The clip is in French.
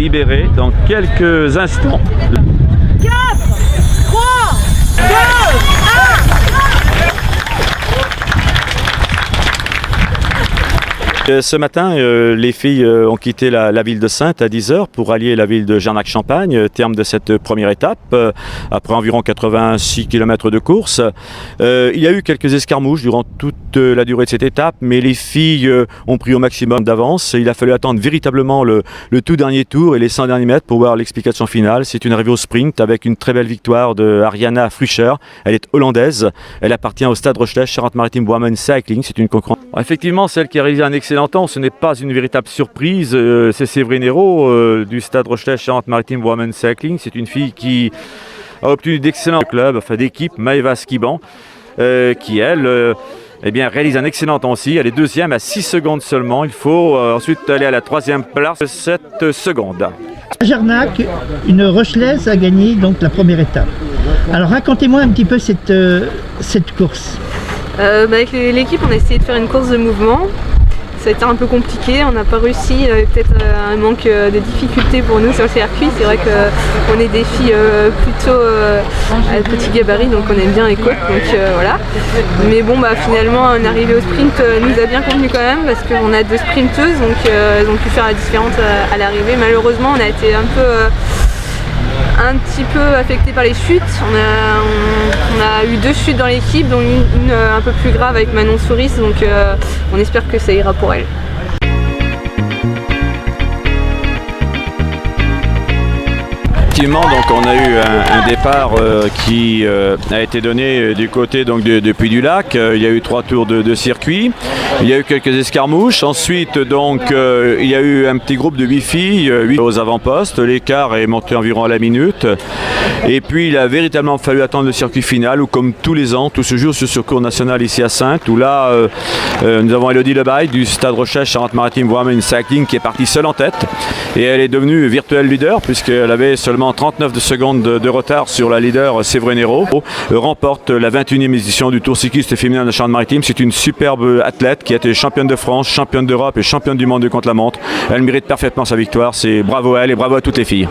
libérer dans quelques instants. 4, 3, 2, 1. Ce matin, les filles ont quitté la ville de Saintes à 10h pour allier la ville de Jarnac-Champagne, terme de cette première étape, après environ 86 km de course. Il y a eu quelques escarmouches durant toute la durée de cette étape, mais les filles ont pris au maximum d'avance. Il a fallu attendre véritablement le tout dernier tour et les 100 derniers mètres pour voir l'explication finale. C'est une arrivée au sprint avec une très belle victoire de Ariana Fruscher. Elle est hollandaise. Elle appartient au Stade Rochelais Charente-Maritime Women Cycling. C'est une concurrente. Effectivement, celle qui a réalisé un excellent temps, ce n'est pas une véritable surprise. C'est Séverine Hérault du Stade Rochelais Charente-Maritime Women Cycling. C'est une fille qui a obtenu d'excellents clubs, enfin d'équipe, Maeva Skiban, qui elle réalise un excellent temps aussi. Elle est deuxième à 6 secondes seulement. Il faut ensuite aller à la troisième place, 7 secondes. À Jarnac, une Rochelaise a gagné donc la première étape. Alors racontez-moi un petit peu cette course. Avec l'équipe, on a essayé de faire une course de mouvement. Ça a été un peu compliqué, on n'a pas réussi, peut-être un manque de difficultés pour nous sur le circuit. C'est vrai qu'on est des filles plutôt à petit gabarit, donc on aime bien les côtes, donc voilà. Mais bon, finalement, un arrivé au sprint nous a bien convenu quand même, parce qu'on a 2 sprinteuses, donc elles ont pu faire la différence à l'arrivée. Malheureusement, on a été un petit peu affecté par les chutes. On a eu 2 chutes dans l'équipe, dont une un peu plus grave avec Manon Souris, donc on espère que ça ira pour elle. Effectivement, donc on a eu un départ qui a été donné du côté donc de Puy-du-Lac. Il y a eu 3 tours de circuit. Il y a eu quelques escarmouches. Ensuite, donc, il y a eu un petit groupe de 8 filles, 8 aux avant-postes. L'écart est monté environ à la minute. Et puis, il a véritablement fallu attendre le circuit final où, comme tous les ans, tout se joue sur ce circuit national ici à Saintes, où là, nous avons Elodie Lebaille du Stade Rochelais Charente-Maritime Women Cycling qui est partie seule en tête. Et elle est devenue virtuelle leader puisqu'elle avait seulement 39 secondes de retard sur la leader Séverine Hérault. Remporte la 21e édition du Tour cycliste féminin de Charente-Maritime. C'est une superbe athlète qui a été championne de France, championne d'Europe et championne du monde du contre-la-montre. Elle mérite parfaitement sa victoire. C'est bravo à elle et bravo à toutes les filles.